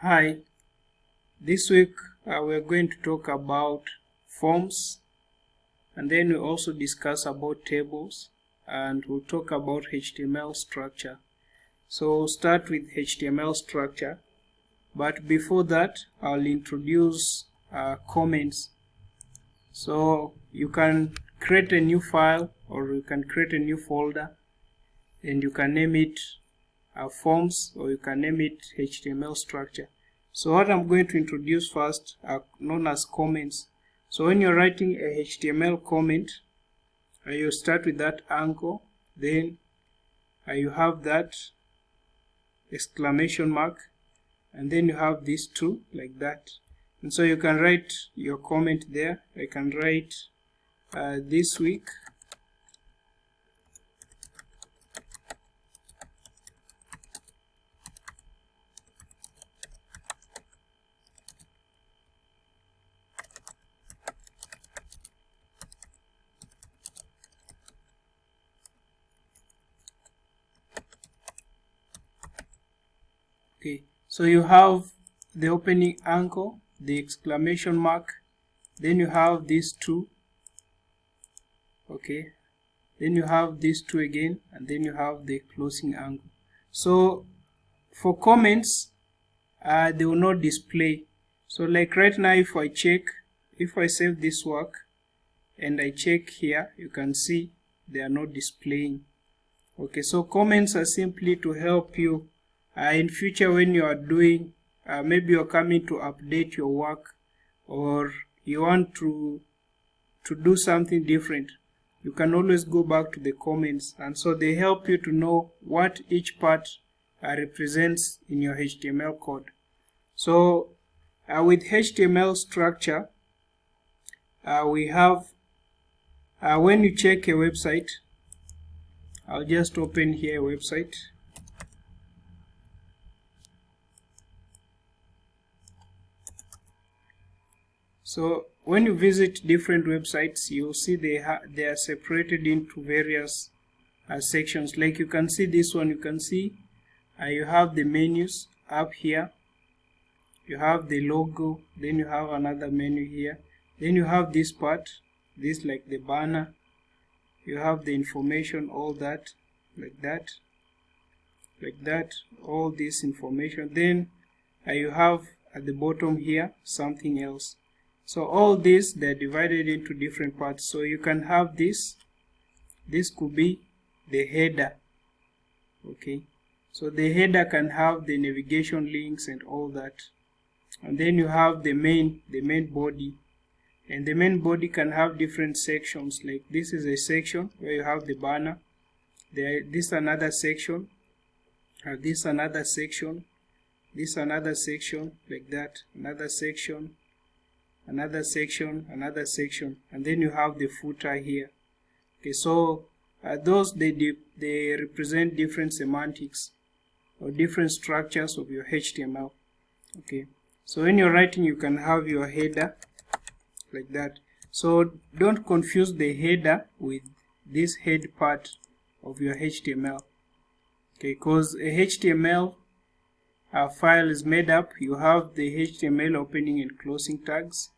Hi, this week we're going to talk about forms, and then we'll also discuss about tables, and we'll talk about HTML structure. So we'll start with HTML structure, but before that I'll introduce comments. So you can create a new file or you can create a new folder and you can name it forms or you can name it HTML structure. So what I'm going to introduce first are known as comments. So when you're writing a HTML comment, you start with that anchor, then you have that exclamation mark, and then you have these two like that. And so you can write your comment there. I can write this week. Okay, so you have the opening anchor, the exclamation mark, then you have these two, okay, then you have these two again, and then you have the closing angle. So for comments, they will not display. So like right now, if I save this work and I check here, you can see they are not displaying. Okay, so comments are simply to help you in future when you are doing, maybe you're coming to update your work or you want to do something different. You can always go back to the comments, and so they help you to know what each part represents in your HTML code. So with HTML structure, we have, when you check a website, I'll just open here a website. So when you visit different websites, you'll see they are separated into various sections. Like you can see this one, you can see you have the menus up here, you have the logo, then you have another menu here, then you have this part, this like the banner, you have the information, all that, like that, all this information. Then you have at the bottom here something else. So all this, they're divided into different parts. So you can have this could be the header. Okay, so the header can have the navigation links and all that. And then you have the main body, and the main body can have different sections. Like this is a section where you have the banner, this another section, this another section, this another section, like that, another section, another section, another section, and then you have the footer here. Okay, so those they represent different semantics or different structures of your HTML. Okay, so when you're writing, you can have your header like that. So don't confuse the header with this head part of your HTML. Okay, because a HTML file is made up. You have the HTML opening and closing tags,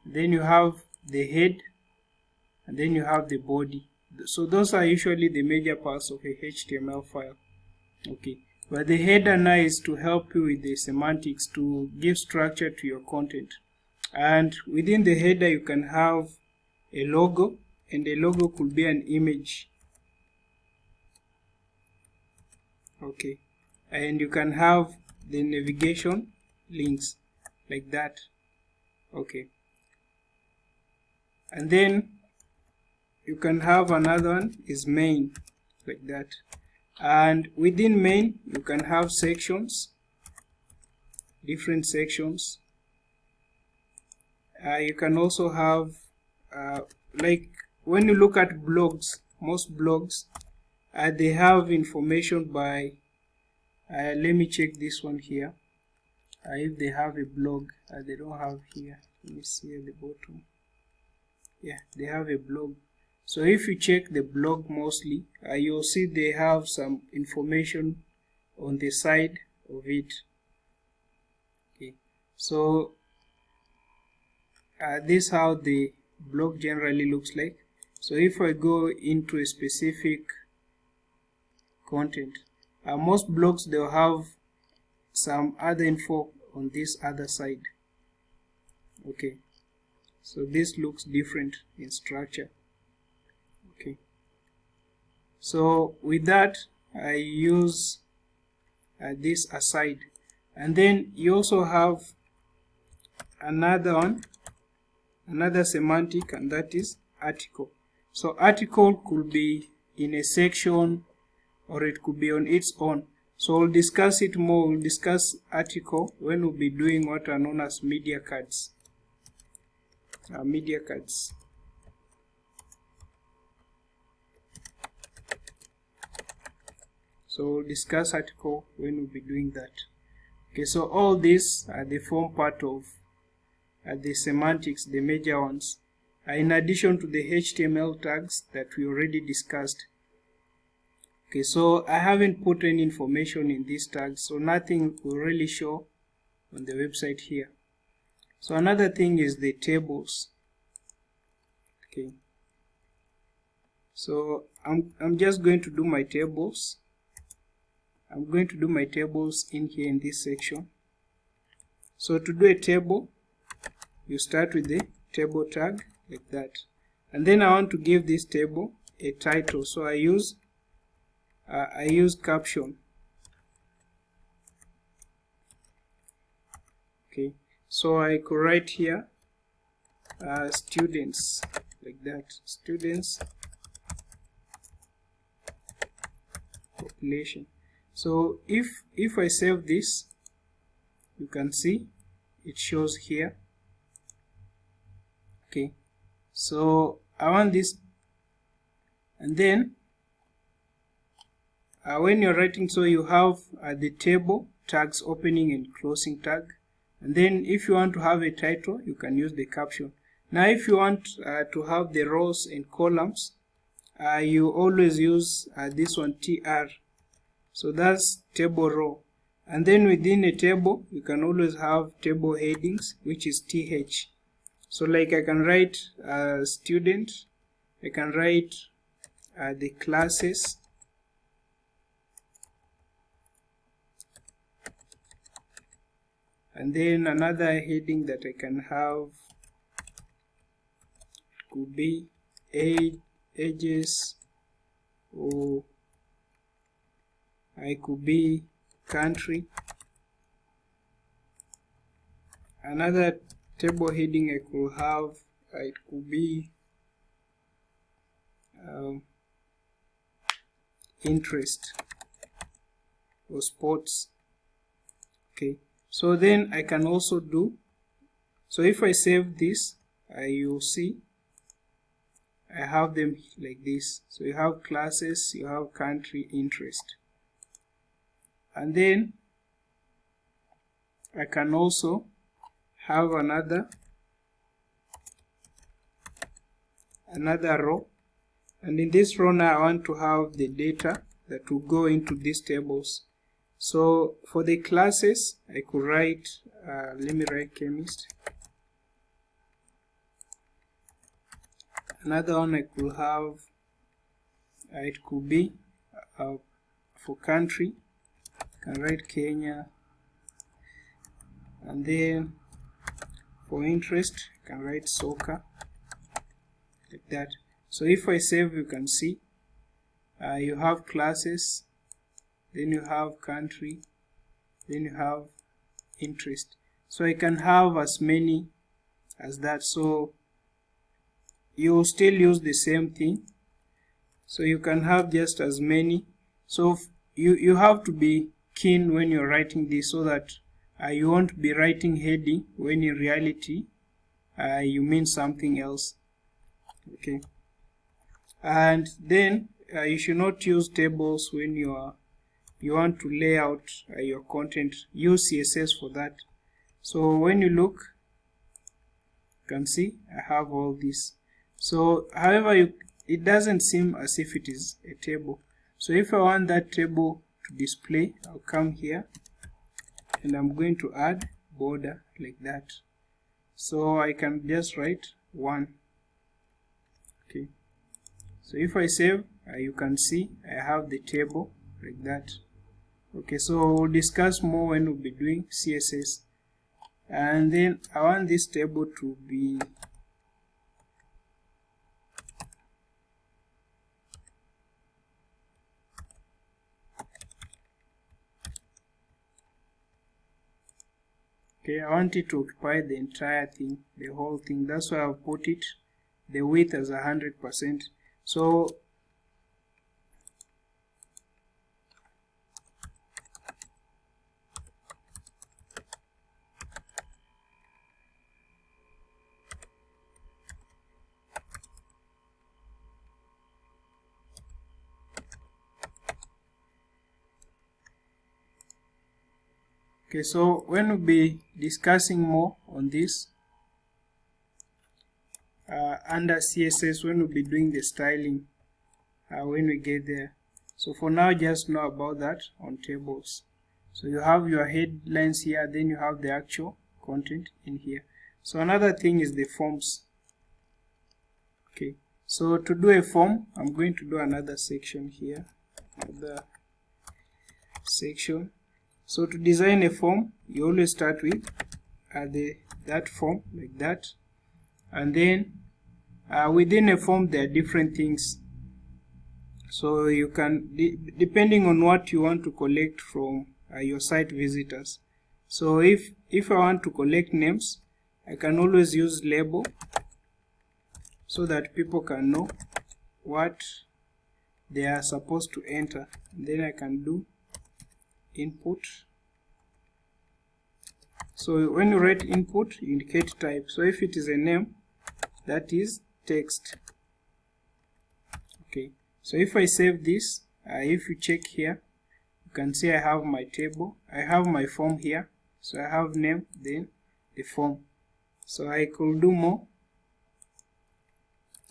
then you have the head, and then you have the body. So those are usually the major parts of a HTML file. Okay, but the header now is to help you with the semantics, to give structure to your content. And within the header you can have a logo, and the logo could be an image. Okay, and you can have the navigation links like that. Okay, and then you can have another one is main, like that. And within main you can have sections, different sections. You can also have like when you look at blogs, most blogs they have information by let me check this one here, if they have a blog. They don't have here, let me see at the bottom. Yeah, they have a blog. So if you check the blog mostly, you'll see they have some information on the side of it. So this is how the block generally looks like. So if I go into a specific content, most blocks they'll have some other info on this other side. Okay, so this looks different in structure. Okay, so with that I use this aside, and then you also have another one, another semantic, and that is article. So article could be in a section or it could be on its own. So we'll discuss it more. We'll discuss article when we'll be doing what are known as media cards. Media cards. So we'll discuss article when we'll be doing that. Okay, so all these they form part of the semantics, the major ones, in addition to the HTML tags that we already discussed. Okay, so I haven't put any information in these tags, so nothing will really show on the website here. So another thing is the tables. Okay, so I'm just going to do my tables. I'm going to do my tables in here in this section. So to do a table, you start with the table tag like that, and then I want to give this table a title, so I use caption. Okay, so I could write here students like that, students population. So if I save this, you can see it shows here. Okay, so I want this, and then when you're writing, so you have the table tags, opening and closing tag, and then if you want to have a title, you can use the caption. Now if you want to have the rows and columns, you always use this one, tr, so that's table row. And then within a table you can always have table headings, which is th. So like I can write student, I can write the classes, and then another heading that I can have could be ages, or I could be country. Another table heading I could have, it could be interest or sports. Okay, so then I can also do, so if I save this, you'll see I have them like this. So you have classes, you have country, interest, and then I can also have another row, and in this row now I want to have the data that will go into these tables. So for the classes I could write, let me write chemist. Another one I could have, it could be for country, I can write Kenya, and then for interest I can write soccer like that. So if I save, you can see you have classes, then you have country, then you have interest. So I can have as many as that, so you will still use the same thing, so you can have just as many. So you have to be keen when you're writing this, so that you won't be writing heading when in reality you mean something else. Okay, and then you should not use tables when you want to lay out your content. Use CSS for that. So when you look, you can see I have all this. So however, it doesn't seem as if it is a table. So if I want that table to display, I'll come here and I'm going to add border like that. So I can just write 1. Okay, so if I save, you can see I have the table like that. Okay, so we'll discuss more when we'll be doing CSS. And then I want this table to be I want it to occupy the entire thing, the whole thing. That's why I've put it the width as 100%. So okay, so when we'll be discussing more on this under CSS, when we'll be doing the styling when we get there. So for now, just know about that on tables. So you have your headlines here, then you have the actual content in here. So another thing is the forms. Okay, so to do a form, I'm going to do another section here, another section. So to design a form, you always start with that form like that, and then within a form there are different things. So you can, depending on what you want to collect from your site visitors. So if I want to collect names, I can always use label so that people can know what they are supposed to enter. And then I can do input. So when you write input, you indicate type. So if it is a name, that is text. Okay, so if I save this, if you check here, you can see I have my table, I have my form here. So I have name, then the form. So I could do more.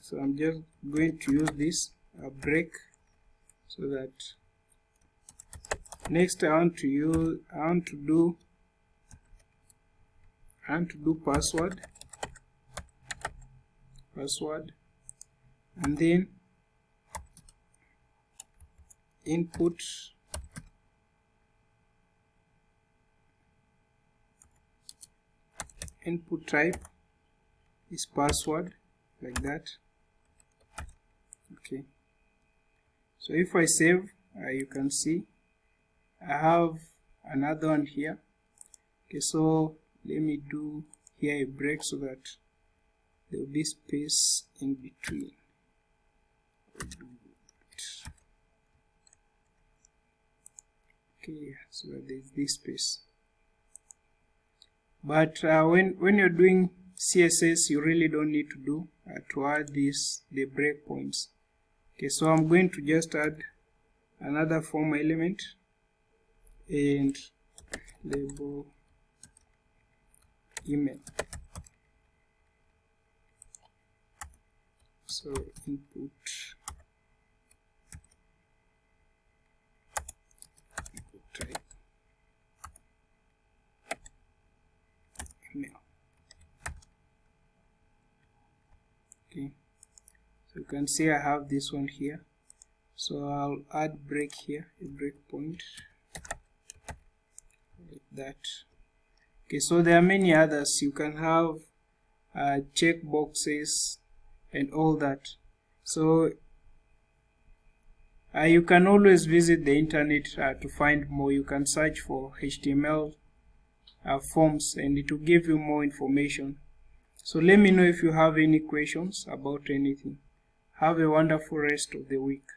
So I'm just going to use this break, so that next I want to do password, and then input type is password like that. Okay, so if I save, you can see I have another one here. Okay, so let me do here a break so that there will be space in between. Okay, so there's this space. But when you're doing CSS, you really don't need to do to add the breakpoints. Okay, so I'm going to just add another form element and label email. So input type email. Okay, so you can see I have this one here. So I'll add break here, a breakpoint like that. Okay, so there are many others. You can have check boxes and all that. So you can always visit the internet to find more. You can search for HTML forms and it will give you more information. So let me know if you have any questions about anything. Have a wonderful rest of the week.